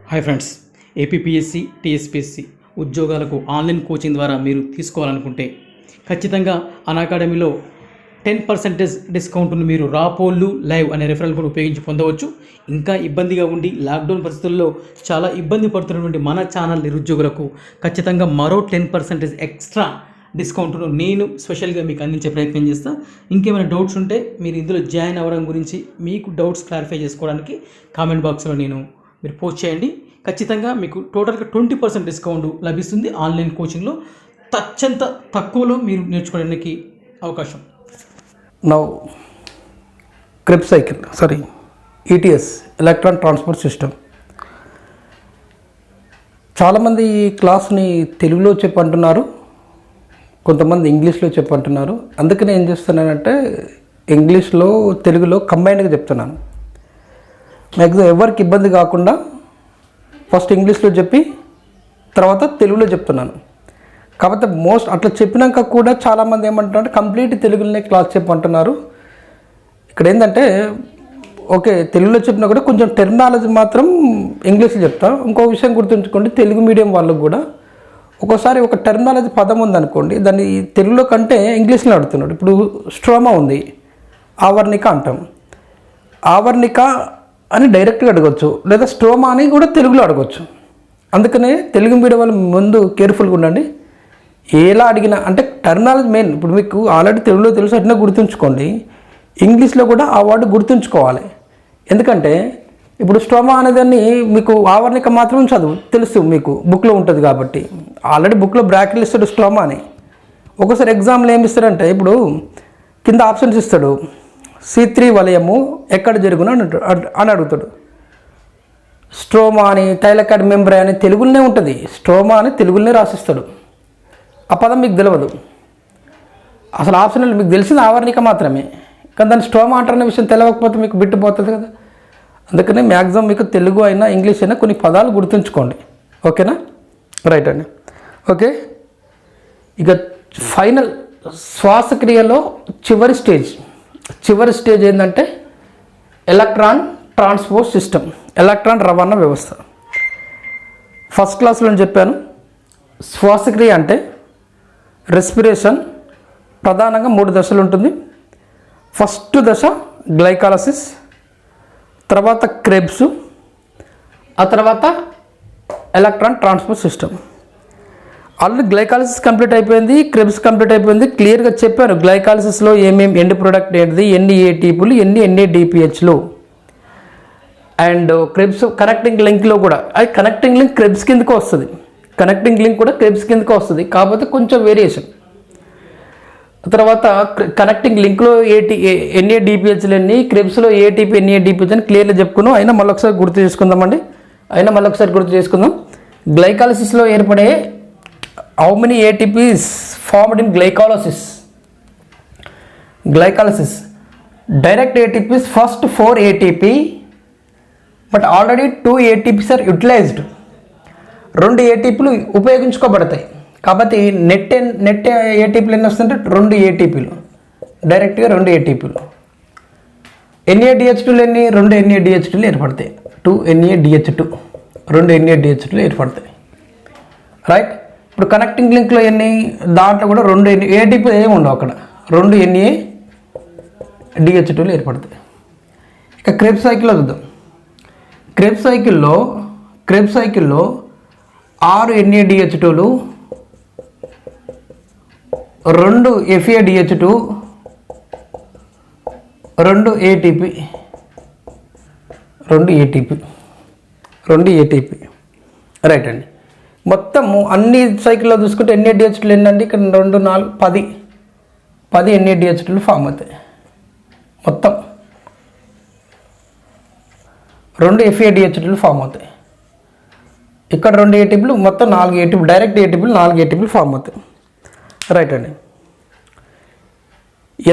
Hi friends, APPSC TSPSC ఉద్యోగాలకు online coaching ద్వారా మీరు తీసుకోవాలనుకుంటే ఖచ్చితంగా అకాడమీలో 10% డిస్కౌంట్ను మీరు రాపోళ్ళు లైవ్ అనే రెఫరల్ కోడ్ ఉపయోగించి పొందవచ్చు. ఇంకా ఇబ్బందిగా ఉండి లాక్డౌన్ పరిస్థితుల్లో చాలా ఇబ్బంది పడుతున్నటువంటి మన ఛానల్ నిరుద్యోగులకు ఖచ్చితంగా మరో 10% ఎక్స్ట్రా డిస్కౌంట్ను నేను స్పెషల్గా మీకు అందించే ప్రయత్నం చేస్తాను. ఇంకేమైనా డౌట్స్ ఉంటే మీరు ఇందులో జాయిన్ అవ్వడం గురించి మీకు డౌట్స్ క్లారిఫై చేసుకోవడానికి కామెంట్ బాక్స్లో మీరు పోస్ట్ చేయండి. ఖచ్చితంగా మీకు టోటల్గా 20% డిస్కౌంట్ లభిస్తుంది. ఆన్లైన్ కోచింగ్లో అత్యంత తక్కువలో మీరు నేర్చుకోవడానికి అవకాశం. Now Krebs cycle ETS electron transport system. చాలామంది ఈ క్లాస్ని తెలుగులో చెప్పంటున్నారు, కొంతమంది ఇంగ్లీష్లో చెప్పంటున్నారు. అందుకని ఏం చేస్తున్నానంటే ఇంగ్లీష్లో తెలుగులో కంబైన్డ్గా చెప్తున్నాను. మ్యాక్సిమం ఎవరికి ఇబ్బంది కాకుండా ఫస్ట్ ఇంగ్లీష్లో చెప్పి తర్వాత తెలుగులో చెప్తున్నాను. కాకపోతే అట్లా చెప్పినాక కూడా చాలామంది ఏమంటున్నారు, కంప్లీట్ తెలుగులోనే క్లాస్ చెప్పంటున్నారు. ఇక్కడ ఏంటంటే ఓకే తెలుగులో చెప్పినా కూడా కొంచెం టెర్మినాలజీ మాత్రం ఇంగ్లీష్లో చెప్తాను. ఇంకో విషయం గుర్తుంచుకోండి, తెలుగు మీడియం వాళ్ళకు కూడా ఒక్కోసారి ఒక టెర్మినాలజీ పదం ఉందనుకోండి, దాన్ని తెలుగులో కంటే ఇంగ్లీష్లో అడుగుతున్నాడు. ఇప్పుడు స్ట్రోమా ఉంది, ఆవర్ణిక అంటాం. ఆవర్ణిక అని డైరెక్ట్గా అడగవచ్చు, లేదా స్ట్రోమా అని కూడా తెలుగులో అడగవచ్చు. అందుకనే తెలుగు మీడియం వాళ్ళు ముందు కేర్ఫుల్గా ఉండండి. ఎలా అడిగినా అంటే టెర్మినాలజీ మెయిన్. ఇప్పుడు మీకు ఆల్రెడీ తెలుగులో తెలుసు, అట్లా గుర్తుంచుకోండి. ఇంగ్లీష్లో కూడా ఆ వర్డ్ గుర్తుంచుకోవాలి. ఎందుకంటే ఇప్పుడు స్ట్రోమా అనేదాన్ని మీకు ఆవర్ణిక మాత్రం తెలుసు, మీకు బుక్లో ఉంటుంది కాబట్టి. ఆల్రెడీ బుక్లో బ్రాకెట్లు ఇస్తాడు స్ట్రోమా అని. ఒక్కోసారి ఎగ్జామ్లో ఏమి ఇస్తాడంటే ఇప్పుడు కింద ఆప్షన్స్ ఇస్తాడు, C3 వలయము ఎక్కడ జరుగును అని అడుగుతాడు. స్ట్రోమా అని థైలకాయిడ్ మెంబ్రేన్ అని తెలుగులోనే ఉంటుంది, స్ట్రోమా అని తెలుగులోనే రాసిస్తాడు. ఆ పదం మీకు తెలియదు, అసలు ఆప్షనల్. మీకు తెలిసింది ఆవర్ణిక మాత్రమే, కానీ దాన్ని స్ట్రోమా అంటారనే విషయం తెలియకపోతే మీకు బిట్టుపోతుంది కదా. అందుకని మ్యాక్సిమం మీకు తెలుగు అయినా ఇంగ్లీష్ అయినా కొన్ని పదాలు గుర్తుంచుకోండి. ఓకేనా? రైట్ అండి. ఓకే, ఇక ఫైనల్ శ్వాసక్రియలో చివరి స్టేజ్ ఏంటంటే ఎలక్ట్రాన్ ట్రాన్స్పోర్ట్ సిస్టమ్, ఎలక్ట్రాన్ రవాణా వ్యవస్థ. ఫస్ట్ క్లాస్లో చెప్పాను, శ్వాసక్రియ అంటే రెస్పిరేషన్ ప్రధానంగా 3 దశలు ఉంటుంది. ఫస్ట్ దశ గ్లైకాలసిస్, తర్వాత క్రెబ్స్, ఆ తర్వాత electron transport system. Already glycolysis complete అయిపోయింది, క్రెబ్స్ కంప్లీట్ అయిపోయింది. క్లియర్గా చెప్పాను గ్లైకాలసిస్లో ఏమేమి ఎండ్ ప్రొడక్ట్ ఏంటిది, ఎన్ని ఏటీపీలు, ఎన్ని NADPHలు. అండ్ క్రెబ్స్ కనెక్టింగ్ లింక్లో కూడా అది కనెక్టింగ్ లింక్ క్రెబ్స్ కిందకు వస్తుంది, కనెక్టింగ్ లింక్ కూడా క్రెబ్స్ కిందకు వస్తుంది, కాకపోతే కొంచెం వేరియేషన్. తర్వాత కనెక్టింగ్ లింక్లో NADPHలు ఎన్ని, క్రెబ్స్లో ATP NADPH అని క్లియర్గా చెప్పుకున్నాం. అయినా మళ్ళీ ఒకసారి గుర్తు చేసుకుందాం. గ్లైకాలసిస్లో ఏర్పడే how many ATPs formed in glycolysis? Direct ATPs first 4 ATP, but already 2 ATPs are utilized. 2 ATPలు ఉపయోగించుకోబడతాయి కాబట్టి నెట్ ATPలు ఎన్ని వస్తుంటే 2 ATPలు, డైరెక్ట్గా 2 ATPలు. NADH2 ఎన్ని? 2 NADH2 ఏర్పడతాయి, 2 NADH2, 2 NADH2 ఏర్పడతాయి. రైట్. ఇప్పుడు కనెక్టింగ్ లింక్లో ఎన్ని? దాంట్లో కూడా 2 ATP ఏమి ఉండవు, అక్కడ 2 NADH2 ఏర్పడతాయి. ఇక క్రెబ్ సైకిల్లో చూద్దాం. క్రెబ్ సైకిల్లో 6 NADH2లు, 2 FADH2, 2 ATP. రైట్ అండి. మొత్తము అన్ని సైకిల్లో చూసుకుంటే NADH2 ఏంటండి, ఇక్కడ 2, 4, 10 NADH2 ఫామ్ అవుతాయి. మొత్తం 2 FADH2 ఫామ్ అవుతాయి. ఇక్కడ 2 ATPలు, మొత్తం 4 ATP, డైరెక్ట్ ATPలు 4 ATPలు ఫామ్ అవుతాయి. రైట్ అండి.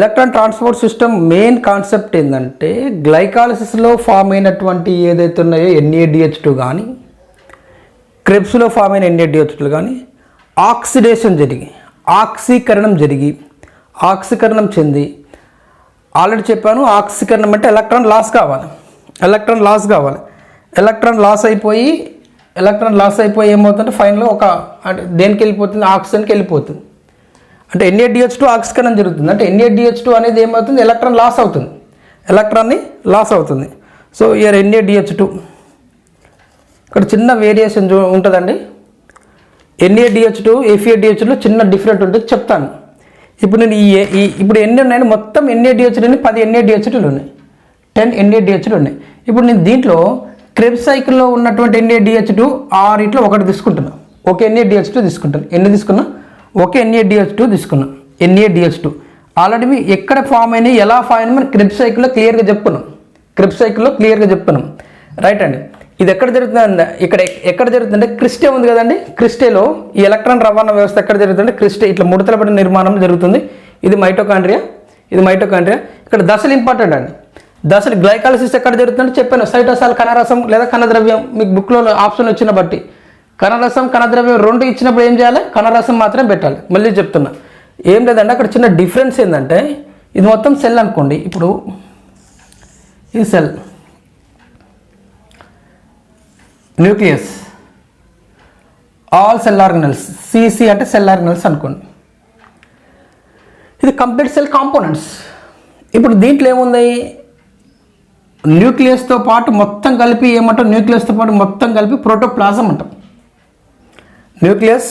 Electron transport system main concept ఏంటంటే గ్లైకాలసిస్లో ఫామ్ అయినటువంటి ఏదైతే ఉన్నాయో NADH2 కానీ, క్రెబ్స్లో ఫామ్ అయిన NADH2 కానీ ఆక్సీకరణం చెంది ఆల్రెడీ చెప్పాను, ఆక్సీకరణం అంటే ఎలక్ట్రాన్ లాస్ కావాలి. ఎలక్ట్రాన్ లాస్ అయిపోయి ఎలక్ట్రాన్ లాస్ అయిపోయి ఏమవుతుందంటే ఫైనల్గా ఒక అంటే దేనికి వెళ్ళిపోతుంది, ఆక్సిజన్కి వెళ్ళిపోతుంది. అంటే Na2 ఆక్సీకరణం జరుగుతుంది. అంటే Na2 అనేది ఏమవుతుంది, ఎలక్ట్రాన్ లాస్ అవుతుంది, ఎలక్ట్రాన్ని లాస్ అవుతుంది. సో ఇయర్ Na2 ఇక్కడ చిన్న వేరియేషన్ ఉంటుందండి. Na2 FeDH2లో చిన్న డిఫరెంట్ ఉంటుంది, చెప్తాను. ఇప్పుడు నేను ఇప్పుడు ఎన్ని ఉన్నాయండి, మొత్తం Na2 10 Na2 ఉన్నాయి, 10 Na2 ఉన్నాయి. ఇప్పుడు నేను దీంట్లో క్రెబ్స్ సైకిల్లో ఉన్నటువంటి Na2 ఆరిట్లో ఒకటి తీసుకుంటున్నా, ఒక Na2 తీసుకుంటాను. ఎన్ని తీసుకున్నా, ఒక Na2 తీసుకున్నా. Na2 ఆల్రెడీ ఎక్కడ ఫామ్ అయినాయి, ఎలా ఫామ్ అయినా మనం క్రెబ్స్ సైకిల్లో క్లియర్గా చెప్పుకున్నాం, క్రెబ్స్ సైకిల్లో క్లియర్గా చెప్పుకున్నాం. రైట్ అండి. ఇది ఎక్కడ జరుగుతుందండి, ఇక్కడ ఎక్కడ జరుగుతుందంటే క్రిస్టే ఉంది కదండి, క్రిస్టేలో ఈ ఎలక్ట్రాన్ రవాణా వ్యవస్థ ఎక్కడ జరుగుతుందంటే క్రిస్టే ఇట్లా ముడతల పడిన నిర్మాణం జరుగుతుంది. ఇది మైటోకాండ్రియా, ఇది మైటోకాండ్రియా. ఇక్కడ దశలు ఇంపార్టెంట్ అండి. దశలు గ్లైకాలసిస్ ఎక్కడ జరుగుతుందంటే చెప్పాను, సైటోసాల్ కణరసం లేదా కణద్రవ్యం. మీకు బుక్లో ఆప్షన్ వచ్చిన బట్టి కణరసం కణద్రవ్యం రెండు ఇచ్చినప్పుడు ఏం చేయాలి, కణరసం మాత్రమే పెట్టాలి. మళ్ళీ చెప్తున్నా, ఏం లేదండి, అక్కడ చిన్న డిఫరెన్స్ ఏంటంటే ఇది మొత్తం సెల్ అనుకోండి. ఇప్పుడు ఇది cell, nucleus, all cell organelles, CC అంటే సెల్ ఆర్గనల్స్ అనుకోండి. ఇది కంప్లీట్ సెల్ కాంపోనెంట్స్. ఇప్పుడు దీంట్లో ఏముంది, న్యూక్లియస్తో పాటు మొత్తం కలిపి ఏమంటాం, న్యూక్లియస్తో పాటు మొత్తం కలిపి ప్రోటోప్లాజం అంటాం. న్యూక్లియస్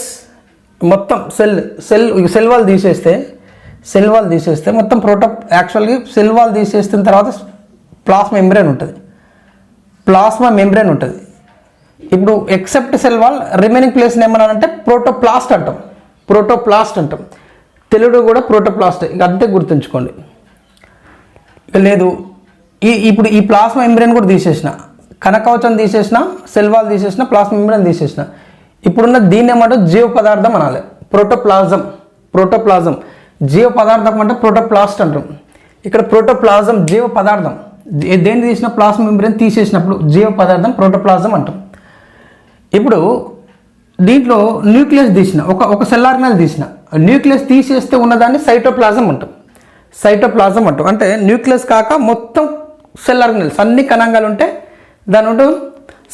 మొత్తం సెల్ వాల్ తీసేస్తే మొత్తం యాక్చువల్గా సెల్ వాల్ తీసేసిన తర్వాత ప్లాస్మా మెంబ్రేన్ ఉంటుంది. ఇప్పుడు ఎక్సెప్ట్ సెల్ వాల్ రిమైనింగ్ ప్లేస్ని ఏమన్నానంటే ప్రోటోప్లాస్ట్ అంటాం. తెలుగులో కూడా ప్రోటోప్లాస్ట్, ఇక అంతే గుర్తుంచుకోండి. లేదు ఇప్పుడు ఈ ప్లాస్మా మెంబ్రేన్ కూడా తీసేసిన, కణకవచం తీసేసిన, సెల్ వాల్ తీసేసిన, ప్లాస్మా మెంబ్రేన్ తీసేసిన. ఇప్పుడున్న దీన్ని ఏమంటే జీవ పదార్థం అనాలి, ప్రోటోప్లాజం. జీవ పదార్థం అంటే ప్రోటోప్లాస్ట్ అంటాం. ఇక్కడ ప్రోటోప్లాజం జీవ పదార్థం. దేన్ని తీసిన, ప్లాస్మా మెంబ్రేన్ తీసేసినప్పుడు జీవ పదార్థం ప్రోటోప్లాజం అంటాం. ఇప్పుడు దీంట్లో న్యూక్లియస్ తీసిన, ఒక సెల్ ఆర్గనల్ తీసిన, న్యూక్లియస్ తీసేస్తే ఉన్నదాన్ని సైటోప్లాజం అంటాం. అంటే న్యూక్లియస్ కాక మొత్తం సెల్ ఆర్గనల్స్ అన్ని కణాంగాలు ఉంటే దాని ఉంటూ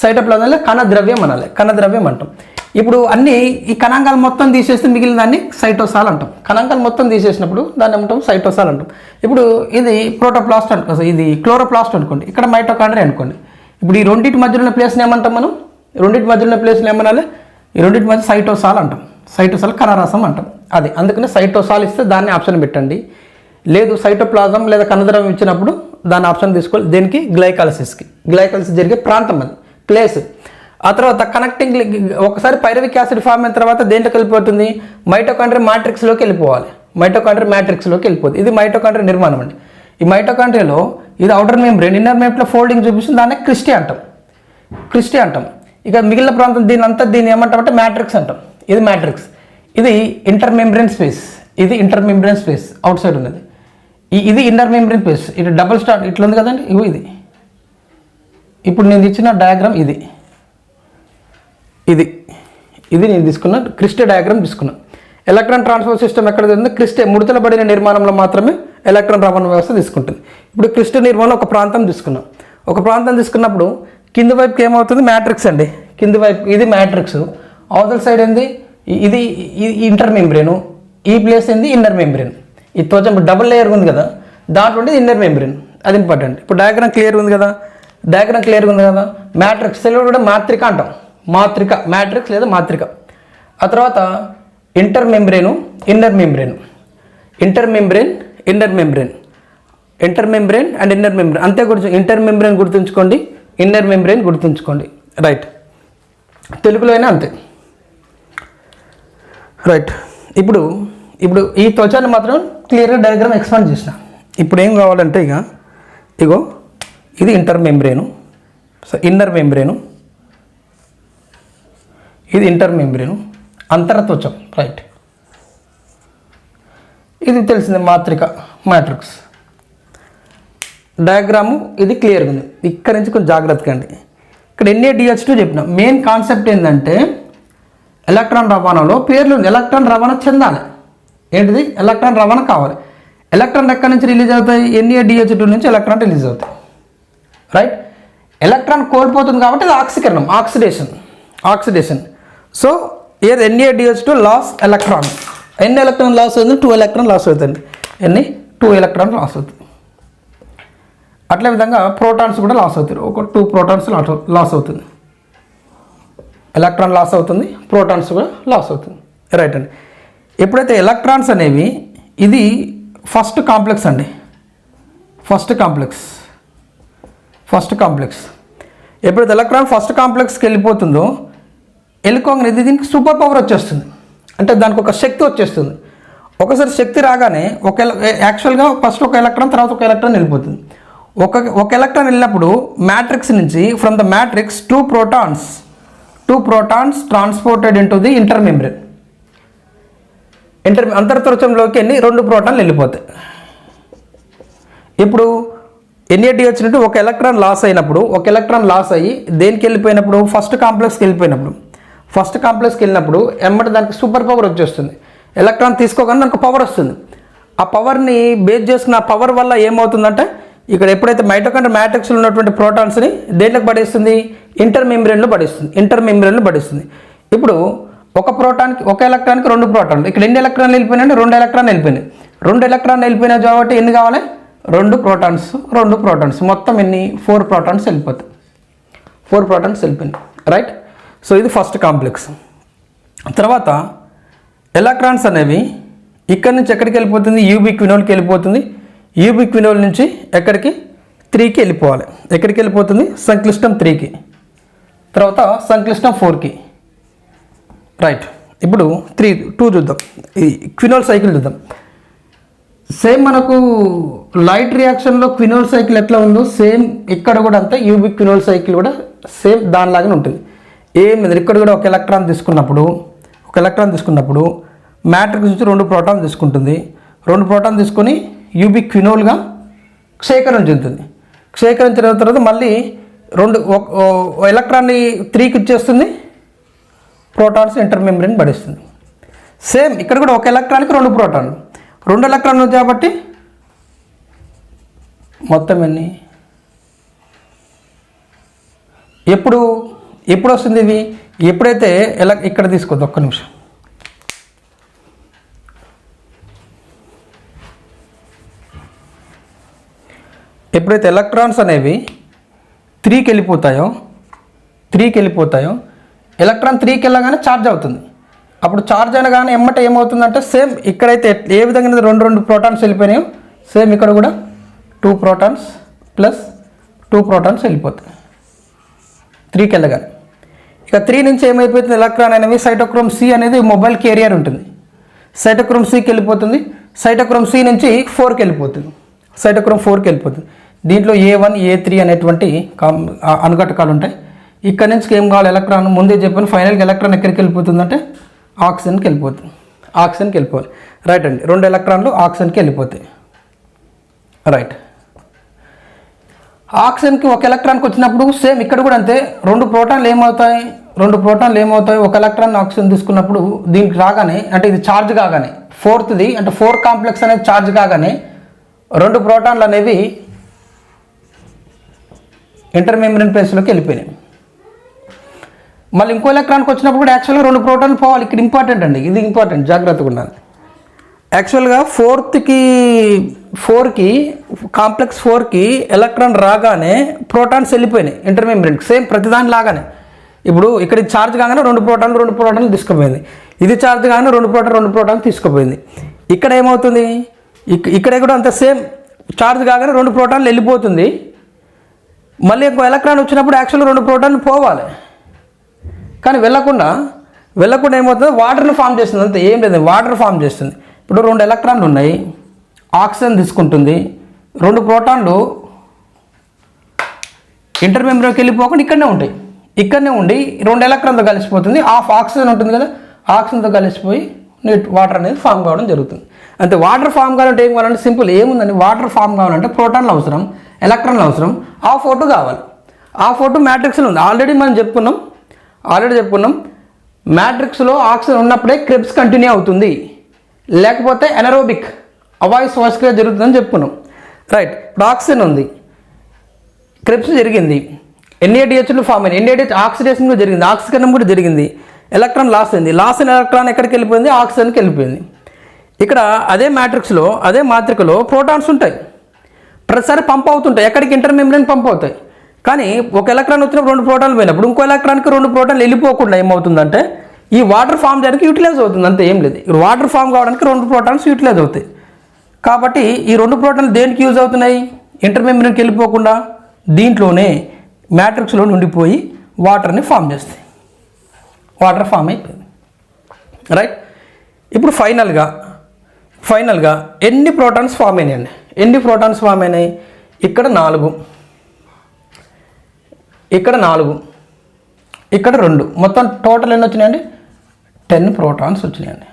సైటోప్లాజంలో కణద్రవ్యం అంటాం. ఇప్పుడు అన్ని ఈ కణాంగాలు మొత్తం తీసేస్తే మిగిలిన దాన్ని సైటోసాల్ అంటాం. కణాంగాలు మొత్తం తీసేసినప్పుడు దాన్ని ఏమంటాం, సైటోసాల్ అంటాం. ఇప్పుడు ఇది ప్రోటోప్లాస్ట్ అనుకో, ఇది క్లోరోప్లాస్ట్ అనుకోండి, ఇక్కడ మైటోకాండ్రియా అనుకోండి. ఇప్పుడు ఈ రెండింటి మధ్యలో ఉన్న ప్లేస్ని ఏమంటాం మనం, రెండింటి మధ్యలో ఉన్న ప్లేస్ని ఏమనాలి, ఈ రెండింటి మధ్య సైటోసాల్ అంటాం. సైటోసాల్ కణరసం అంటాం. అది అందుకనే సైటోసాల్ ఇస్తే దాన్ని ఆప్షన్ పెట్టండి. లేదు సైటోప్లాజం లేదా కణద్రవ్యం ఇచ్చినప్పుడు దాని ఆప్షన్ తీసుకోవాలి. దేనికి, గ్లైకాలసిస్ జరిగే ప్రాంతం, అది ప్లేస్. ఆ తర్వాత కనెక్టింగ్, ఒకసారి పైరవిక్ యాసిడ్ ఫామ్ అయిన తర్వాత దేంట్లోకి వెళ్ళిపోతుంది, మైటోకాండ్రియా మ్యాట్రిక్స్లోకి వెళ్ళిపోవాలి. ఇది మైటోకాండ్రియా నిర్మాణం అండి. ఈ మైటోకాండ్రియాలో ఇది అవుటర్ మెంబ్రేన్, ఇన్నర్ మెంబ్రేన్లో ఫోల్డింగ్ చూపిస్తుంది, దాన్ని క్రిస్టే అంటాం. ఇక మిగిలిన ప్రాంతం దీన్ని ఏమంటామంటే మ్యాట్రిక్స్ అంటాం. ఇది మ్యాట్రిక్స్. ఇది inter membrane space, out side ఉన్నది. ఇది ఇన్నర్ మెంబ్రేన్ స్పేస్. ఇది డబుల్ స్టాండ్ ఇట్లా ఉంది కదండి, ఇది ఇప్పుడు నేను ఇచ్చిన డయాగ్రామ్ ఇది నేను తీసుకున్న క్రిస్టే డయాగ్రామ్ తీసుకున్నా. ఎలక్ట్రాన్ ట్రాన్స్ఫర్ సిస్టమ్ ఎక్కడ జరుగుతుంది, క్రిస్టే ముడతలబడిన నిర్మాణంలో మాత్రమే ఎలక్ట్రాన్ రవాణా వ్యవస్థ తీసుకుంటుంది. ఇప్పుడు క్రిస్టే నిర్మాణంలో ఒక ప్రాంతం తీసుకున్నప్పుడు కింది వైపుకి ఏమవుతుంది, మ్యాట్రిక్స్ అండి. కింది వైపు ఇది మ్యాట్రిక్స్, అవతల సైడ్ ఏంది, ఇది ఇంటర్ మెంబ్రేను, ఈ ప్లేస్ ఏంది ఇన్నర్ మెంబ్రేన్. ఈ త్వచం డబుల్ లేయర్ ఉంది కదా, దాంట్లో ఇన్నర్ మెంబ్రేన్, అది ఇంపార్టెంట్. ఇప్పుడు డయాగ్రామ్ క్లియర్ ఉంది కదా, మ్యాట్రిక్స్ సెల్ కూడా మాత్రిక అంటాం, మ్యాట్రిక్స్ లేదా మాత్రిక. ఆ తర్వాత inter membrane and inner membrane అంతే ఇంటర్ మెంబ్రేన్ గుర్తుంచుకోండి, ఇన్నర్ మెంబ్రేన్ గుర్తుంచుకోండి. రైట్, తెలుగులో అయినా అంతే. రైట్, ఇప్పుడు ఈ త్వచాన్ని మాత్రం క్లియర్గా డయాగ్రామ్ ఎక్స్పాండ్ చేసిన. ఇప్పుడు ఏం కావాలంటే ఇగో ఇది ఇంటర్ మెంబ్రేను, ఇన్నర్ మెంబ్రేను, ఇది ఇంటర్ మెంబ్రేను, అంతరత్వచం. రైట్, ఇది తెలిసింది మ్యాట్రిక్స్ డయాగ్రాము. ఇది క్లియర్గా ఉంది. ఇక్కడ నుంచి కొంచెం జాగ్రత్తగా అండి. ఇక్కడ Na2 చెప్పిన మెయిన్ కాన్సెప్ట్ ఏంటంటే ఎలక్ట్రాన్ రవాణాలో పేర్లు ఎలక్ట్రాన్ రవాణా చెందాలి. ఏంటిది, ఎలక్ట్రాన్ రవాణా కావాలి. ఎలక్ట్రాన్ ఎక్కడి నుంచి రిలీజ్ అవుతాయి, Na2 నుంచి ఎలక్ట్రాన్ రిలీజ్ అవుతాయి. రైట్, ఎలక్ట్రాన్ కోల్పోతుంది కాబట్టి అది ఆక్సీకరణం, ఆక్సిడేషన్. సో ఏది NaDH2 లాస్ ఎలక్ట్రాన్స్. ఎన్ని ఎలక్ట్రాన్ లాస్ అవుతుంది? 2 ఎలక్ట్రాన్ లాస్ అవుతుంది. 2 ఎలక్ట్రాన్ లాస్ అవుతుంది. అట్లే విధంగా ప్రోటాన్స్ కూడా లాస్ అవుతాయి. ఒక 2 ప్రోటాన్స్ లాస్ అవుతుంది. ఎలక్ట్రాన్ లాస్ అవుతుంది, ప్రోటాన్స్ కూడా లాస్ అవుతుంది. రైట్ అండి. ఎప్పుడైతే ఎలక్ట్రాన్స్ అనేవి ఇది ఫస్ట్ కాంప్లెక్స్ అండి. ఫస్ట్ కాంప్లెక్స్ ఎప్పుడైతే ఎలక్ట్రాన్ ఫస్ట్ కాంప్లెక్స్కి వెళ్ళిపోతుందో వెళ్ళిపోగానే దీనికి సూపర్ పవర్ వచ్చేస్తుంది. అంటే దానికి ఒక శక్తి వచ్చేస్తుంది. ఒకసారి శక్తి రాగానే యాక్చువల్గా ఫస్ట్ ఒక ఎలక్ట్రాన్, తర్వాత ఒక ఎలక్ట్రాన్ వెళ్ళిపోతుంది. ఒక ఎలక్ట్రాన్ వెళ్ళినప్పుడు మ్యాట్రిక్స్ నుంచి from the matrix 2 protons transported into the intermembrane. అంతర్త్వచంలోకి వెళ్ళి 2 ప్రోటాన్లు వెళ్ళిపోతాయి. ఇప్పుడు NaDH నుండి ఒక ఎలక్ట్రాన్ లాస్ అయినప్పుడు, ఒక ఎలక్ట్రాన్ లాస్ అయ్యి దేనికి వెళ్ళిపోయినప్పుడు ఫస్ట్ కాంప్లెక్స్కి వెళ్ళినప్పుడు ఎమ్మటి దానికి సూపర్ పవర్ వచ్చేస్తుంది. ఎలక్ట్రాన్ తీసుకోగానే దానికి పవర్ వస్తుంది. ఆ పవర్ని బేస్ చేసుకున్న ఆ పవర్ వల్ల ఏమవుతుందంటే ఇక్కడ ఎప్పుడైతే మైటోకాండ్రియా మ్యాట్రిక్స్లో ఉన్నటువంటి ప్రోటాన్స్ని దేంట్లోకి పడేస్తుంది? ఇంటర్మెంబ్రేన్లో పడేస్తుంది. ఇప్పుడు ఒక ఎలక్ట్రాన్కి 2 ప్రోటాన్లు. ఇక్కడ ఎన్ని ఎలక్ట్రాన్లు వెళ్ళిపోయినాయంటే 2 ఎలక్ట్రాన్లు వెళ్ళిపోయినాయి. 2 ఎలక్ట్రాన్లు వెళ్ళిపోయినాయి కాబట్టి ఎన్ని కావాలి? 2 ప్రోటాన్స్. మొత్తం ఎన్ని? 4 ప్రోటాన్స్ వెళ్ళిపోతాయి. 4 ప్రోటాన్స్ వెళ్ళిపోయినాయి. రైట్. సో ఇది ఫస్ట్ కాంప్లెక్స్. తర్వాత ఎలక్ట్రాన్స్ అనేవి ఇక్కడ నుంచి ఎక్కడికి వెళ్ళిపోతుంది? యూబిక్వినోల్కి వెళ్ళిపోతుంది. యూబిక్వినోల్ నుంచి ఎక్కడికి? 3కి వెళ్ళిపోవాలి. ఎక్కడికి వెళ్ళిపోతుంది? సంక్లిష్టం 3కి, తర్వాత సంక్లిష్టం 4కి. రైట్. ఇప్పుడు 2 చూద్దాం. ఈ క్వినోల్ సైకిల్ చూద్దాం. సేమ్ మనకు లైట్ రియాక్షన్లో క్వినోల్ సైకిల్ ఎట్లా ఉందో సేమ్ ఇక్కడ కూడా అంతే యూబిక్ క్వినోల్ సైకిల్ కూడా సేమ్ దానిలాగానే ఉంటుంది. ఏం లేదు. ఇక్కడ కూడా ఒక ఎలక్ట్రాన్ తీసుకున్నప్పుడు మ్యాట్రిక్స్ నుంచి 2 ప్రోటాన్ తీసుకుంటుంది. 2 ప్రోటాన్ తీసుకొని యూబిక్ క్వినోల్గా క్షేకరణ చెందుతుంది. క్షేకరించిన తర్వాత మళ్ళీ ఎలక్ట్రాన్ని 3కి ఇచ్చేస్తుంది. ప్రోటాన్స్ ఇంటర్మెంబ్రేన్ పడేస్తుంది. సేమ్ ఇక్కడ కూడా ఒక ఎలక్ట్రాన్కి 2 ప్రోటాన్లు. 2 ఎలక్ట్రాన్లు కాబట్టి మొత్తం ఎన్ని? ఎప్పుడు వస్తుంది ఇది? ఎప్పుడైతే ఇక్కడ తీసుకోద్దు, ఒక్క నిమిషం. ఎప్పుడైతే ఎలక్ట్రాన్స్ అనేవి 3కి వెళ్ళిపోతాయో ఎలక్ట్రాన్ 3కి వెళ్ళగానే ఛార్జ్ అవుతుంది. అప్పుడు ఛార్జ్ అనగానే ఎమ్మటే ఏమవుతుందంటే సేమ్ ఇక్కడైతే ఏ విధంగా 2 ప్రోటాన్స్ వెళ్ళిపోయినాయో సేమ్ ఇక్కడ కూడా 2 ప్రోటాన్స్ ప్లస్ 2 ప్రోటాన్స్ వెళ్ళిపోతాయి 3కి వెళ్ళగానే. ఇక 3 నుంచి ఏమైపోతుంది? ఎలక్ట్రాన్ అనేవి సైటోక్రోమ్ C అనేది మొబైల్ కేరియర్ ఉంటుంది. సైటోక్రోమ్ Cకి వెళ్ళిపోతుంది. సైటోక్రోమ్ C నుంచి 4కి వెళ్ళిపోతుంది. దీంట్లో A1 A3 అనేటువంటి అనుఘటకాలు ఉంటాయి. ఇక్కడ నుంచి ఏం కావాలి? ఎలక్ట్రాన్ ముందే చెప్పాను. ఫైనల్గా ఎలక్ట్రాన్ ఎక్కడికి వెళ్ళిపోతుందంటే ఆక్సిజన్కి వెళ్ళిపోవాలి. రైట్ అండి. 2 ఎలక్ట్రాన్లు ఆక్సిజన్కి వెళ్ళిపోతాయి. రైట్. ఆక్సిజన్కి ఒక ఎలక్ట్రాన్కి వచ్చినప్పుడు సేమ్ ఇక్కడ కూడా అంతే. 2 ప్రోటాన్లు ఏమవుతాయి? ఒక ఎలక్ట్రాన్ ఆక్సిజన్ తీసుకున్నప్పుడు దీనికి రాగానే అంటే ఇది ఛార్జ్ కాగానే 4th అంటే 4 కాంప్లెక్స్ అనేది ఛార్జ్ కాగానే 2 ప్రోటాన్లు అనేవి ఇంటర్మెంబ్రేన్ ప్లేస్లోకి వెళ్ళిపోయినాయి. మళ్ళీ ఇంకో ఎలక్ట్రాన్కి వచ్చినప్పుడు కూడా యాక్చువల్గా 2 ప్రోటాన్లు పోవాలి. ఇక్కడ ఇంపార్టెంట్ అండి, ఇది ఇంపార్టెంట్, జాగ్రత్తగా ఉండాలి. యాక్చువల్గా 4కి కాంప్లెక్స్ 4కి ఎలక్ట్రాన్ రాగానే ప్రోటాన్స్ వెళ్ళిపోయినాయి ఇంటర్మెంబ్రేన్కి. సేమ్ ప్రతిదాని లాగానే. ఇప్పుడు ఇక్కడ ఛార్జ్ కాగానే 2 ప్రోటాన్లు తీసుకుపోయింది. ఇది ఛార్జ్ కాగానే 2 ప్రోటాన్లు తీసుకుపోయింది. ఇక్కడ ఏమవుతుంది? ఇక్కడ కూడా అంత సేమ్ ఛార్జ్ కాగానే 2 ప్రోటాన్లు వెళ్ళిపోతుంది. మళ్ళీ ఇంకో ఎలక్ట్రాన్ వచ్చినప్పుడు యాక్చువల్గా 2 ప్రోటాన్లు పోవాలి. కానీ వెళ్ళకుండా ఏమవుతుంది? వాటర్ని ఫామ్ చేస్తుంది. అంతే, ఏం లేదు, వాటర్ ఫామ్ చేస్తుంది. ఇప్పుడు 2 ఎలక్ట్రాన్లు ఉన్నాయి, ఆక్సిజన్ తీసుకుంటుంది. 2 ప్రోటాన్లు ఇంటర్మెంబ్రేన్కి వెళ్ళిపోకుండా ఇక్కడనే ఉండి 2 ఎలక్ట్రాన్తో కలిసిపోతుంది. హాఫ్ ఆక్సిజన్ ఉంటుంది కదా, ఆక్సిజన్తో కలిసిపోయి వాటర్ అనేది ఫామ్ కావడం జరుగుతుంది. అంతే. వాటర్ ఫామ్ కావాలంటే ఏం కావాలంటే సింపుల్, ఏముందని వాటర్ ఫామ్ కావాలంటే ప్రోటాన్లు అవసరం, ఎలక్ట్రాన్లు అవసరం, హాఫ్ O2 కావాలి. హాఫ్ O2 మ్యాట్రిక్స్లో ఉంది. ఆల్రెడీ మనం చెప్పుకున్నాం మ్యాట్రిక్స్లో ఆక్సిజన్ ఉన్నప్పుడే క్రెబ్స్ కంటిన్యూ అవుతుంది, లేకపోతే ఎనరోబిక్ అవాయు శ్వాసక్రియ జరుగుతుందని చెప్పుకున్నాం. రైట్. ఇప్పుడు ఆక్సిజన్ ఉంది, క్రెబ్స్ జరిగింది. NADH ఫామ్ అయింది. NADH ఆక్సిడేషన్ కూడా జరిగింది, ఆక్సీకరణం కూడా జరిగింది, ఎలక్ట్రాన్ లాస్ అయింది. లాస్ అయిన ఎలక్ట్రాన్ ఎక్కడికి వెళ్ళిపోయింది? ఆక్సిజన్కి వెళ్ళిపోయింది. ఇక్కడ అదే మ్యాట్రిక్స్లో అదే మాత్రికలో ప్రోటాన్స్ ఉంటాయి, ప్రతిసారి పంప్ అవుతుంటాయి. ఎక్కడికి? ఇంటర్మెంబ్రేన్ పంప్ అవుతాయి. కానీ ఒక ఎలక్ట్రాన్ వచ్చినప్పుడు 2 ప్రోటాన్లు పోయినప్పుడు ఇంకో ఎలక్ట్రాన్కి 2 ప్రోటాన్లు వెళ్ళిపోకుండా ఏమవుతుందంటే ఈ వాటర్ ఫామ్ చేయడానికి యూటిలైజ్ అవుతుంది, అంతే, ఏం లేదు. ఈ వాటర్ ఫామ్ కావడానికి 2 ప్రోటాన్స్ యూటిలైజ్ అవుతాయి. కాబట్టి ఈ 2 ప్రోటాన్లు దేనికి యూజ్ అవుతున్నాయి? ఇంటర్మెంబ్రేన్కి వెళ్ళిపోకుండా దీంట్లోనే మ్యాట్రిక్స్లో ఉండిపోయి వాటర్ని ఫామ్ చేస్తాయి. వాటర్ ఫామ్ అయిపోయింది, రైట్. ఇప్పుడు ఫైనల్గా ఎన్ని ప్రోటాన్స్ ఫామ్ అయినాయండి? ఎన్ని ప్రోటాన్స్ ఫామ్ అయినాయి? ఇక్కడ 4, ఇక్కడ 4, ఇక్కడ 2, మొత్తం టోటల్ ఎన్ని వచ్చినాయండి? 10 ప్రోటాన్స్ వచ్చినాయండి.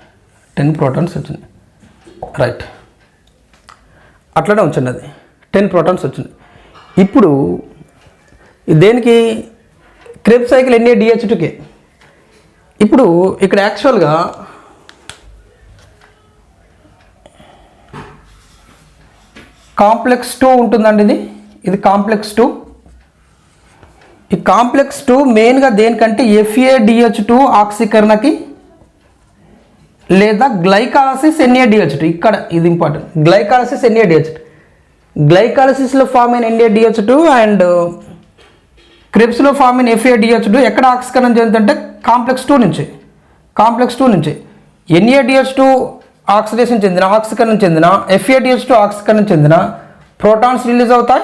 10 ప్రోటాన్స్ వచ్చినాయి, రైట్. అట్లనే వచ్చింది, అది 10 ప్రోటాన్స్ వచ్చింది. ఇప్పుడు దేనికి? క్రెబ్స్ సైకిల్ NADH2కే. ఇప్పుడు ఇక్కడ యాక్చువల్గా కాంప్లెక్స్ 2 ఉంటుందండి. ఇది కాంప్లెక్స్ 2. ఈ కాంప్లెక్స్ 2 మెయిన్గా దేనికంటే FADH2 ఆక్సీకరణకి లేదా గ్లైకాలసిస్ NADH2. ఇక్కడ ఇది ఇంపార్టెంట్, గ్లైకాలసిస్ NADH2. గ్లైకాలసిస్లో ఫామ్ అయిన NADH2 అండ్ క్రెబ్స్లో ఫామ్ అయిన FADH2 ఎక్కడ ఆక్సీకరణ చెందుతుంటే కాంప్లెక్స్ 2 నుంచి. NADH2 ఆక్సిడేషన్ చెందిన, ఆక్సీకరణ చెందిన, FADH2 ఆక్సీకరణ చెందిన ప్రోటాన్స్ రిలీజ్ అవుతాయి,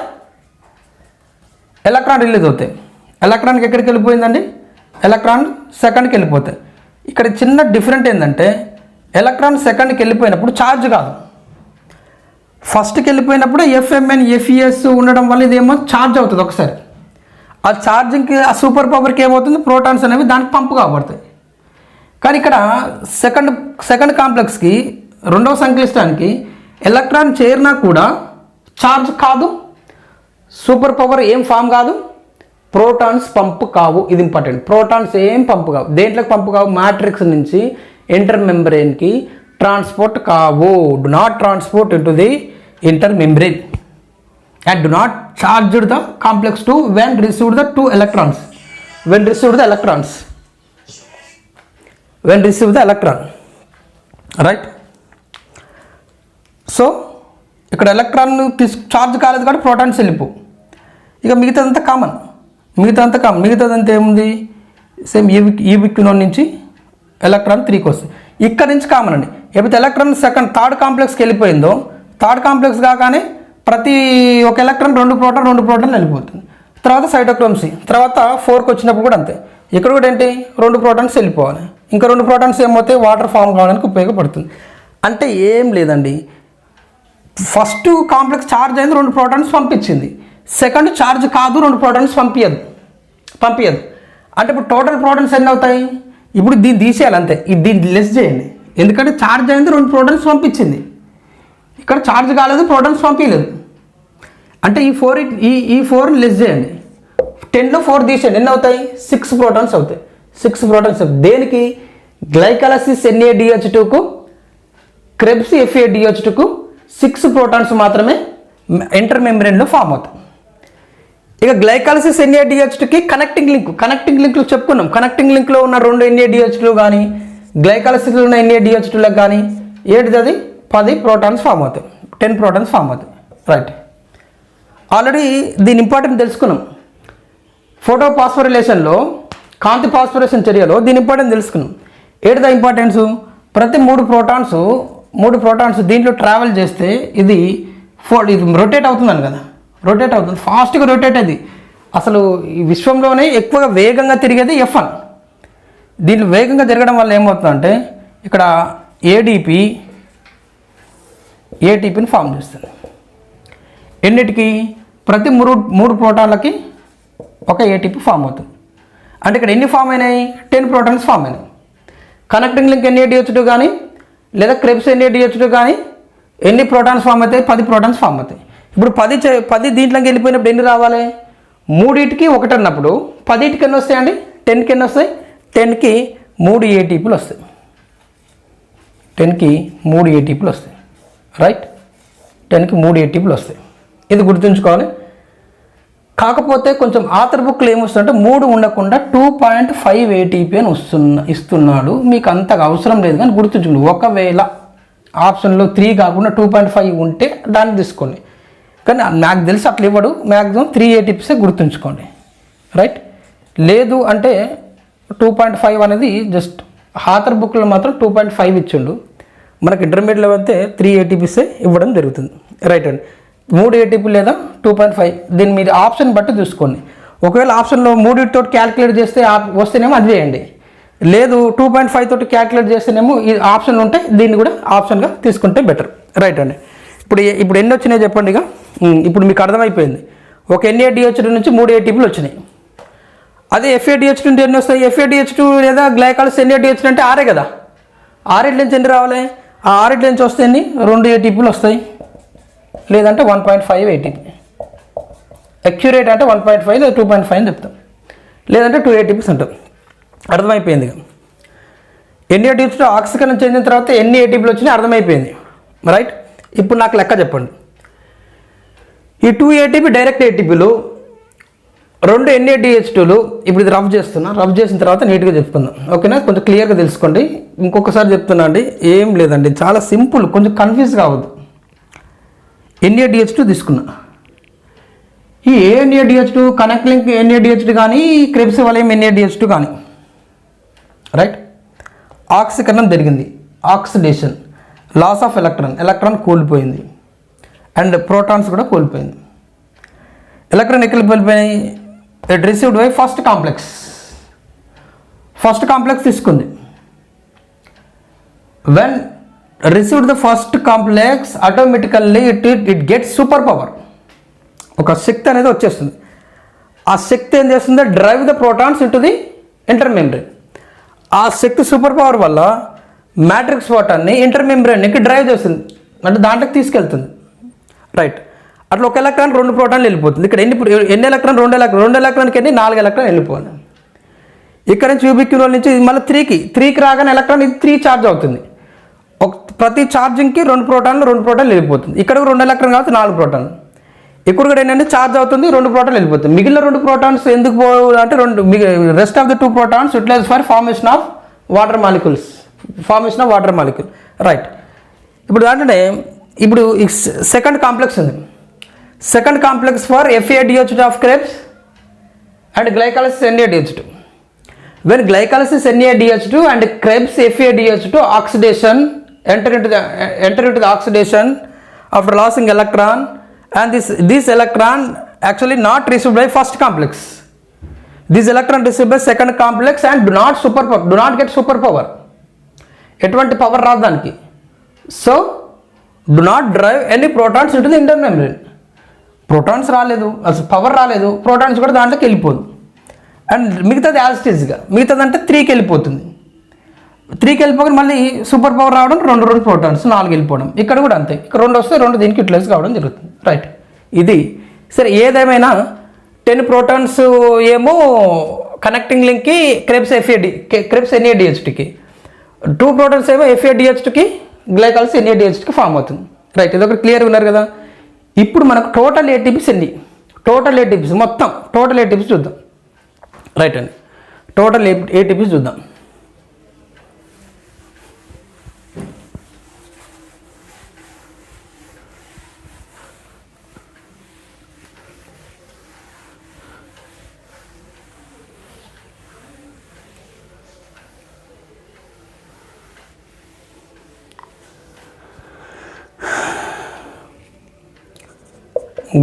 ఎలక్ట్రాన్ రిలీజ్ అవుతాయి. ఎలక్ట్రాన్కి ఎక్కడికి వెళ్ళిపోయిందండి? ఎలక్ట్రాన్ సెకండ్కి వెళ్ళిపోతాయి. ఇక్కడ చిన్న డిఫరెంట్ ఏంటంటే ఎలక్ట్రాన్ సెకండ్కి వెళ్ళిపోయినప్పుడు ఛార్జ్ కాదు, ఫస్ట్కి వెళ్ళిపోయినప్పుడు FMN FES ఉండడం వల్ల ఇదేమో ఛార్జ్ అవుతుంది ఒకసారి. ఆ ఛార్జింగ్కి, ఆ సూపర్ పవర్కి ఏమవుతుంది? ప్రోటాన్స్ అనేవి దానికి పంపు కాబడతాయి. కానీ ఇక్కడ సెకండ్ కాంప్లెక్స్కి, రెండవ సంక్లిష్టానికి ఎలక్ట్రాన్ చేరినా కూడా ఛార్జ్ కాదు, సూపర్ పవర్ ఏం ఫామ్ కాదు, ప్రోటాన్స్ పంపు కావు. ఇది ఇంపార్టెంట్. ప్రోటాన్స్ ఏం పంపు కావు. దేంట్లోకి పంపు కావు? మ్యాట్రిక్స్ నుంచి ఇంటర్మెంబ్రేన్కి ట్రాన్స్పోర్ట్ కావు. Do not transport into the intermembrane and do not charge the complex 2 when received the 2 electrons. When received the electron, right? So ఇక్కడ ఎలక్ట్రాన్ ఛార్జ్ కాలేదు కాబట్టి ప్రోటాన్స్ వెళ్ళిపో. ఇక మిగతాదంతా కామన్. మిగతాదంతా ఏముంది? సేమ్ ఈబిక్వినోన్ నుంచి ఎలక్ట్రాన్ 3కి వస్తుంది. ఇక్కడ నుంచి కామన్ అండి. ఎప్పుడైతే ఎలక్ట్రాన్ థర్డ్ కాంప్లెక్స్కి వెళ్ళిపోయిందో, థర్డ్ కాంప్లెక్స్ కాగానే ప్రతి ఒక ఎలక్ట్రాన్ 2 ప్రోటాన్లు వెళ్ళిపోతుంది. తర్వాత సైటోక్రోమ్ C, తర్వాత 4కి వచ్చినప్పుడు కూడా అంతే. ఇక్కడ కూడా ఏంటి? 2 ప్రోటాన్స్ వెళ్ళిపోవాలి. ఇంకా 2 ప్రోటాన్స్ ఏమవుతాయి? వాటర్ ఫామ్ కావడానికి ఉపయోగపడుతుంది. అంటే ఏం లేదండి, ఫస్ట్ కాంప్లెక్స్ ఛార్జ్ అయింది, 2 ప్రోటాన్స్ పంపించింది. సెకండ్ ఛార్జ్ కాదు, 2 ప్రోటాన్స్ పంపించదు. అంటే ఇప్పుడు టోటల్ ప్రోటాన్స్ ఎన్ని అవుతాయి? ఇప్పుడు దీన్ని తీసేయాలి అంతే, దీన్ని లెస్ చేయండి. ఎందుకంటే ఛార్జ్ అయింది, 2 ప్రోటాన్స్ పంపించింది. ఇక్కడ ఛార్జ్ కాలేదు, ప్రోటాన్స్ పంపించలేదు. అంటే ఈ 4ని లెస్ చేయండి. 10లో 4 తీసేయండి, ఎన్ని అవుతాయి? 6 ప్రోటాన్స్ అవుతాయి. 6 ప్రోటాన్స్ దేనికి? గ్లైకాలసిస్ NADH2కు, క్రెబ్స్ FADH2కు 6 ప్రోటాన్స్ మాత్రమే ఇంటర్మెంబ్రేన్లో ఫామ్ అవుతాయి. ఇక గ్లైకాలసిస్ NADH2కి కనెక్టింగ్ లింక్లు చెప్పుకున్నాం. కనెక్టింగ్ లింక్లో ఉన్న 2 NADH2లు కానీ గ్లైకాలసిస్లో ఉన్న NADH2లకు కానీ ఏంటిది? అది 10 ప్రోటాన్స్ ఫామ్ అవుతాయి, 10 ప్రోటాన్స్ ఫామ్ అవుతాయి, రైట్. ఆల్రెడీ దీని ఇంపార్టెంట్ తెలుసుకున్నాం. ఫోటో ఫాస్ఫోరిలేషన్లో, కాంతి ఫాస్ఫోరేషన్ చర్యలో దీని ఇంపార్టెంట్ తెలుసుకున్నాం. ఏంటిదా ఇంపార్టెన్స్? ప్రతి 3 ప్రోటాన్స్ దీంట్లో ట్రావెల్ చేస్తే ఇది రొటేట్ అవుతుందని కదా, రొటేట్ అవుతుంది, ఫాస్ట్గా రొటేట్ అది. అసలు ఈ విశ్వంలోనే ఎక్కువగా వేగంగా తిరిగేది F1. దీంట్లో వేగంగా తిరగడం వల్ల ఏమవుతుందంటే ఇక్కడ ATPని ఫామ్ చేస్తుంది. ఎన్నిటికి? ప్రతి 3 ప్రోటాన్లకి ఒక ATP ఫామ్ అవుతుంది. అంటే ఇక్కడ ఎన్ని ఫామ్ అయినాయి? 10 ప్రోటాన్స్ ఫామ్ అయినాయి. కనెక్టింగ్ లింక్ NADH2 కానీ లేదా క్రెబ్స్ NADH2 కానీ ఎన్ని ప్రోటాన్స్ ఫామ్ అవుతాయి? 10 ప్రోటాన్స్ ఫామ్ అవుతాయి. ఇప్పుడు 10 దీంట్లోకి వెళ్ళిపోయినప్పుడు ఎన్ని రావాలి? 3కి 1 అన్నప్పుడు 10కి ఎన్ని వస్తాయండి? 10కి ఎన్ని వస్తాయి? 10కి 3 ATPలు వస్తాయి. 10కి 3 ATPలు వస్తాయి, రైట్. 10కి 3 ATPలు వస్తాయి. ఇది గుర్తుంచుకోవాలి. కాకపోతే కొంచెం ఆథర్ బుక్లో ఏమొస్తుందంటే 3 ఉండకుండా 2.5 ATP అని ఇస్తున్నాడు. మీకు అంతగా అవసరం లేదు కానీ గుర్తుంచుకోండి. ఒకవేళ ఆప్షన్లో 3 కాకుండా 2.5 ఉంటే దాన్ని తీసుకోండి. కానీ నాకు తెలిసి అట్లా ఇవ్వడు. మ్యాక్సిమం 3 ATPs గుర్తుంచుకోండి. రైట్. లేదు అంటే 2.5 అనేది జస్ట్ ఆథర్ బుక్లో మాత్రం 2.5 ఇచ్చిండు. మనకి ఇంటర్మీడియట్లో అయితే 3 ATPs ఇవ్వడం జరుగుతుంది. రైట్ అండి. 3 ATP లేదా 2.5 దీన్ని మీరు ఆప్షన్ బట్టి చూసుకోండి. ఒకవేళ ఆప్షన్లో 3 తోటి క్యాలిక్యులేట్ చేస్తే వస్తేనేమో అది చేయండి. లేదు 2.5 తోటి క్యాలిక్యులేట్ చేస్తేనేమో ఈ ఆప్షన్ ఉంటే దీన్ని కూడా ఆప్షన్గా తీసుకుంటే బెటర్. రైట్ అండి. ఇప్పుడు ఎన్ని వచ్చినాయి చెప్పండి. ఇక ఇప్పుడు మీకు అర్థమైపోయింది. ఒక NADH2 నుంచి 3 ATPలు వచ్చినాయి. అదే FADH2 నుండి ఎన్ని వస్తాయి? FADH2 లేదా గ్లైకాలిసిస్ NADH2 అంటే 6 కదా. 6 నుంచి ఎన్ని రావాలి? ఆ 6 నుంచి వస్తే ఎన్ని? 2 ATPలు వస్తాయి. లేదంటే 1.5 ATP. అక్యురేట్ అంటే 1.5 లేదా 2.5 అని చెప్తాం. లేదంటే 2 ATPs అంటాం. అర్థమైపోయింది. NADH2 ఆక్సికరణం చెందిన తర్వాత ఎన్ని ATPలు వచ్చినాయి అర్థమైపోయింది. రైట్. ఇప్పుడు నాకు లెక్క చెప్పండి. ఈ 2 ATP డైరెక్ట్ ATPలు, 2 NADH2లు. ఇప్పుడు ఇది రఫ్ చేస్తున్నా. రఫ్ చేసిన తర్వాత నీట్గా చెప్పుకుందాం. ఓకేనా? కొంచెం క్లియర్గా తెలుసుకోండి. ఇంకొకసారి చెప్తున్నా అండి. ఏం లేదండి, చాలా సింపుల్. కొంచెం కన్ఫ్యూజ్ కావద్దు. NADH2 తీసుకున్నా. ఈ NADH2 కనెక్ట్ లింక్ NADH2 కానీ క్రెబ్స్ వలయం NADH2 కానీ రైట్. ఆక్సీకరణం జరిగింది. ఆక్సిడేషన్, లాస్ ఆఫ్ ఎలక్ట్రాన్ కోల్పోయింది. అండ్ ప్రోటాన్స్ కూడా కోల్పోయింది. ఎలక్ట్రాన్ ఎక్కడ కోల్పోయినాయి? It received by first complex తీసుకుంది. When received the first complex automatically it gets super power. ఒక శక్తి అనేది వచ్చేస్తుంది. ఆ శక్తి ఏం చేస్తుంది? Drive the protons into the intermembrane. ఆ శక్తి సూపర్ పవర్ వల్ల మ్యాట్రిక్స్ ప్రోటాన్ని ఇంటర్మెంబ్రేన్కి డ్రైవ్ చేస్తుంది, అంటే దాంట్లోకి తీసుకెళ్తుంది. రైట్. అట్లా ఒక ఎలక్ట్రాన్ 2 ప్రోటాన్లు వెళ్ళిపోతుంది. ఇక్కడ ఎన్ని ఎలక్ట్రాన్? 2 ఎలక్ట్రాన్కి ఎన్ని? 4 ఎలక్ట్రాన్ వెళ్ళిపోవాలి. ఇక్కడ నుంచి క్యూబిక్యూల్ నుంచి మళ్ళీ 3కి రాగానే ఎలక్ట్రాన్ ఇది 3 ఛార్జ్ అవుతుంది. ప్రతి ఛార్జింగ్కి 2 ప్రోటాన్లు వెళ్ళిపోతుంది. ఇక్కడ 2 ఎలక్ట్రాన్ కాబట్టి 4 ప్రోటాన్లు. ఇక్కడ కూడా ఏంటంటే ఛార్జ్ అవుతుంది, 2 ప్రోటాన్లు వెళ్ళిపోతుంది. మిగిలిన 2 ప్రోటాన్స్ ఎందుకు పోవాలి అంటే rest of the 2 protons utilise for formation of water molecules. Right. ఇప్పుడు అంటే ఇప్పుడు సెకండ్ కాంప్లెక్స్ ఉంది. Second complex for FADH2 of Krebs and glycolysis NADH2. When glycolysis NADH2 and Krebs FADH2 oxidation enter into the oxidation after losing electron, and this electron actually not received by first complex. This electron received by second complex and do not get superpower. ఎటువంటి power రాదు దానికి. So do not drive any protons into the intermembrane. Protons రాలేదు, అసలు power రాలేదు, protons కూడా దాంట్లోకి వెళ్ళిపోదు. And మిగతాది యాజిటీస్గా మిగతాదంటే 3కి వెళ్ళిపోతుంది. 3కి వెళ్ళిపోయి మళ్ళీ సూపర్ పవర్ రావడం, 2 ప్రోటాన్స్ 4 వెళ్ళిపోవడం. ఇక్కడ కూడా అంతే. ఇక్కడ 2 వస్తే 2 దీనికి యూటిలైజ్ కావడం జరుగుతుంది. రైట్. ఇది సరే. ఏదేమైనా 10 ప్రోటాన్స్ ఏమో కనెక్టింగ్ లింక్కి క్రెబ్స్ NADH2కి, 2 ప్రోటాన్స్ ఏమో FADH2కి గ్లైకాలిసిస్ NADH2కి ఫామ్ అవుతుంది. రైట్. ఇది ఒకటి క్లియర్గా ఉన్నారు కదా. ఇప్పుడు మనకు టోటల్ ATPs ఎన్ని? టోటల్ ATPs చూద్దాం. రైట్ అండి. టోటల్ ATPs చూద్దాం.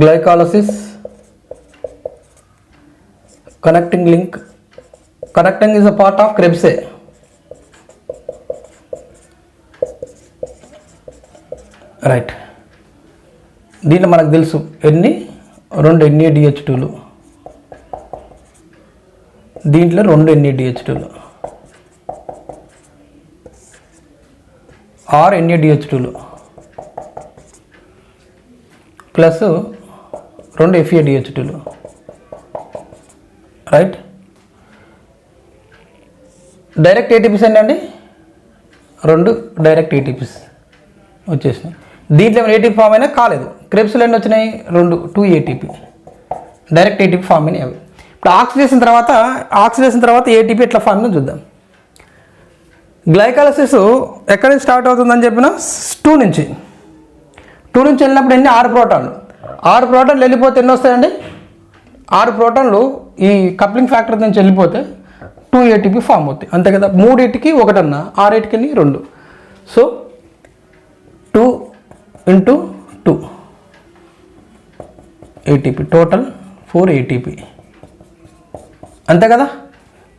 Glycolysis, connecting link. Connecting is a part of Krebs. Right. దీంట్లో మనకు తెలుసు ఎన్ని? 2 NADH2లు. దీంట్లో 2 NADH2లు, 6 NADH2లు ప్లస్ 2 FADH2లు. రైట్. డైరెక్ట్ ATPs అండి 2 డైరెక్ట్ ATPs వచ్చేసినాయి. దీంట్లో ఏమైనా ATP ఫామ్ అయినా కాలేదు. క్రెబ్స్లో ఎన్ని వచ్చినాయి? 2 ATP. డైరెక్ట్ ఏటీపీ ఫామ్ అయినాయి అవి. ఇప్పుడు ఆక్సిడేషన్ తర్వాత ఏటీపీ ఎట్లా ఫామ్ అయిందో చూద్దాం. గ్లైకాలసిస్ ఎక్కడి నుంచి స్టార్ట్ అవుతుందని చెప్పిన 2 నుంచి వెళ్ళినప్పుడు ఎన్ని 6 ప్రోటాన్లు. 6 ప్రోటాన్లు వెళ్ళిపోతే ఎన్ని వస్తాయండి? 6 ప్రోటాన్లు ఈ కప్లింగ్ ఫ్యాక్టర్ నుంచి వెళ్ళిపోతే 2 ఏటీపీ ఫామ్ అవుతాయి, అంతే కదా. 3 1 అన్న, 6 2. సో 2 × 2 ఏటీపీ, టోటల్ 4 ఏటీపీ, అంతే కదా.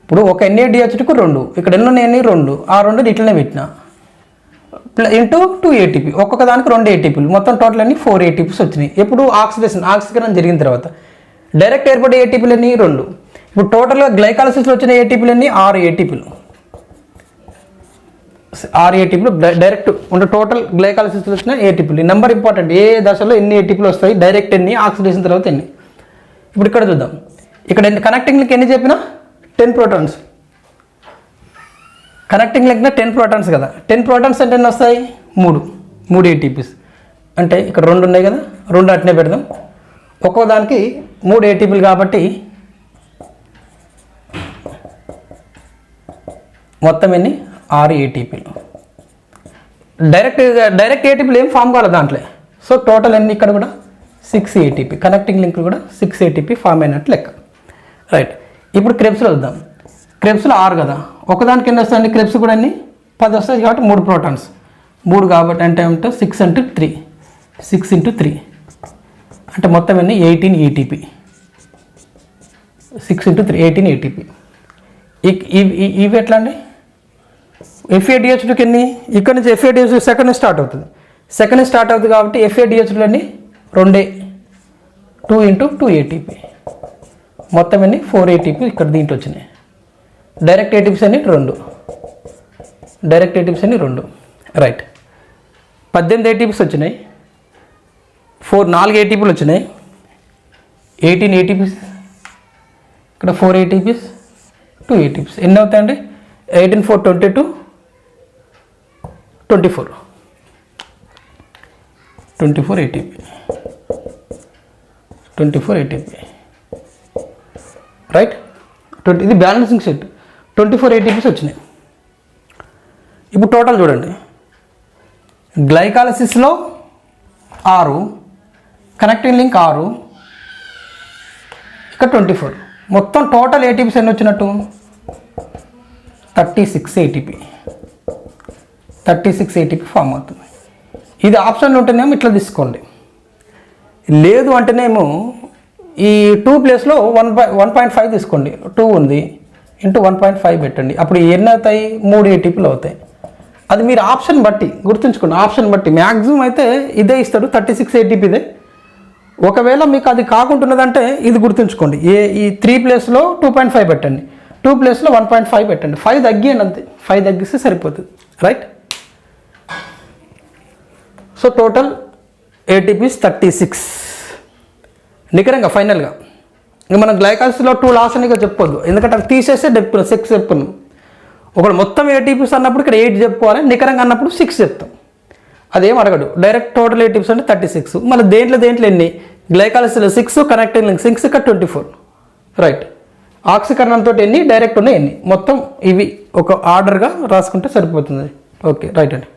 ఇప్పుడు ఒక NADH2కు 2, ఇక్కడ ఎన్ని ఉన్నాయని 2, ఆ 2 ఇట్లనే పెట్టిన ఇంటూ 2 ఏటీపీ, ఒక్కొక్క దానికి 2 ఏటీపీలు, మొత్తం టోటల్ అన్ని 4 ఏటీపీస్ వచ్చినాయి. ఎప్పుడు ఆక్సికరణం జరిగిన తర్వాత డైరెక్ట్ ఏర్పడే ఏటీపీలు అన్ని 2. ఇప్పుడు టోటల్గా గ్లైకాలసిస్లో వచ్చిన ఏటీపీలు అన్ని 6 ఏటీపీలు. 6 ఏటీపీలు డైరెక్ట్ ఉంటే టోటల్ గ్లైకాలసిస్లో వచ్చిన ఏటీపీలు. ఈ నెంబర్ ఇంపార్టెంట్, ఏ దశలో ఎన్ని ఏటీపీలు వస్తాయి, డైరెక్ట్ ఎన్ని, ఆక్సిడేషన్ తర్వాత ఎన్ని. ఇప్పుడు ఇక్కడ చూద్దాం. ఇక్కడ కనెక్టింగ్ లింక్ ఎన్ని చెప్పినా 10 ప్రోటాన్స్. కనెక్టింగ్ లింక్న 10 ప్రోటాన్స్ కదా. 10 ప్రోటాన్స్ అంటే ఎన్ని వస్తాయి? 3 ఏటీపీస్. అంటే ఇక్కడ 2 ఉన్నాయి కదా, 2 అట్నే పెడదాం. ఒక్కో దానికి 3 ఏటీపీలు కాబట్టి మొత్తం ఎన్ని? 6 ఏటీపీలు. డైరెక్ట్ ఏటీపీలు ఏం ఫామ్ కావాలి దాంట్లో. సో టోటల్ ఎన్ని ఇక్కడ కూడా 6 ఏటీపీ. కనెక్టింగ్ లింక్ కూడా 6 ఏటీపీ ఫామ్ అయినట్టు లెక్క. రైట్. ఇప్పుడు క్రెబ్స్లో వద్దాం. క్రెబ్స్లో 6 కదా, ఒకదానికి ఎన్ని వస్తాయండి? క్రెబ్స్ కూడా అన్ని 10 వస్తాయి కాబట్టి 3 ప్రోటాన్స్. 3 కాబట్టి అంటే ఏమంటే 6 × 3, 6 × 3 అంటే మొత్తం ఎన్ని? 18 ఏటీపీ. 6 × 3 18 ఏటీపీ. ఇవి ఎట్లా అండి? FADH2కి ఎన్ని? ఇక్కడ నుంచి FADH2 సెకండ్ నుంచి స్టార్ట్ అవుతుంది కాబట్టి FADH2 అన్ని 2 2 × 2 ఏటీపీ, మొత్తం ఎన్ని? 4 ఏటీపీ ఇక్కడ దీంట్లో వచ్చినాయి. డైరెక్ట్ ఏటీపీస్ అన్ని 2. రైట్. 18 ఏటీపీస్ వచ్చినాయి, 4 ఏటీపీలు వచ్చినాయి, 18 ఏటీపీస్, ఇక్కడ 4 ఏటీపీస్, 2 ఏటీపీస్. ఎన్ని అవుతాయండి? 18 4 22 24 ఏటీపీ. 24 ఏటీపీ. రైట్. ఇది బ్యాలెన్సింగ్ సెట్. 24 ఏటీపీస్ వచ్చినాయి. ఇప్పుడు టోటల్ చూడండి. గ్లైకాలసిస్లో 6, కనెక్టింగ్ లింక్ 6, ఇక్కడ 24, మొత్తం టోటల్ ఏటీపీస్ ఎన్ని వచ్చినట్టు? 36 ఏటీపీ. 36 ఏటీపీ ఫామ్ అవుతుంది. ఇది ఆప్షన్లు ఉంటేనేమో ఇట్లా తీసుకోండి, లేదు అంటేనేమో ఈ 2 ప్లేస్లో 1.5 తీసుకోండి. 2 ఉంది ఇంటూ 1.5 పెట్టండి. అప్పుడు ఎన్ని అవుతాయి? 3 ఏటీపీలు అవుతాయి. అది మీరు ఆప్షన్ బట్టి గుర్తుంచుకోండి. ఆప్షన్ బట్టి మ్యాక్సిమం అయితే ఇదే ఇస్తాడు, 36 ఏటీపీదే. ఒకవేళ మీకు అది కాకుంటున్నదంటే ఇది గుర్తుంచుకోండి. ఈ 3 ప్లేస్లో 2.5 పెట్టండి, 2 ప్లేస్లో 1.5 పెట్టండి. 5 తగ్గియండి అంతే, 5 తగ్గిస్తే సరిపోతుంది. రైట్. So total ATPs 36. నికరంగా ఫైనల్గా ఇంకా మనం గ్లైకాలసిస్లో 2 లాస్ అని చెప్పుకోవద్దు, ఎందుకంటే అవి తీసేస్తే 6 చెప్పుకున్నాం. ఒకటి మొత్తం ఏటీపీస్ అన్నప్పుడు ఇక్కడ 8 చెప్పుకోవాలి, నికరంగా అన్నప్పుడు 6 చెప్తాం. అదేం అడగడు. డైరెక్ట్ టోటల్ ఏటీపీస్ అంటే 36. మళ్ళీ దేంట్లో ఎన్ని? గ్లైకాలసిస్లో 6, కనెక్టింగ్ లింక్ 6, ఇక్కడ 24. రైట్. ఆక్సీకరణంతో ఎన్ని? డైరెక్ట్ ఉన్నాయి ఎన్ని? మొత్తం ఇవి ఒక ఆర్డర్గా రాసుకుంటే సరిపోతుంది. ఓకే రైట్ అండి.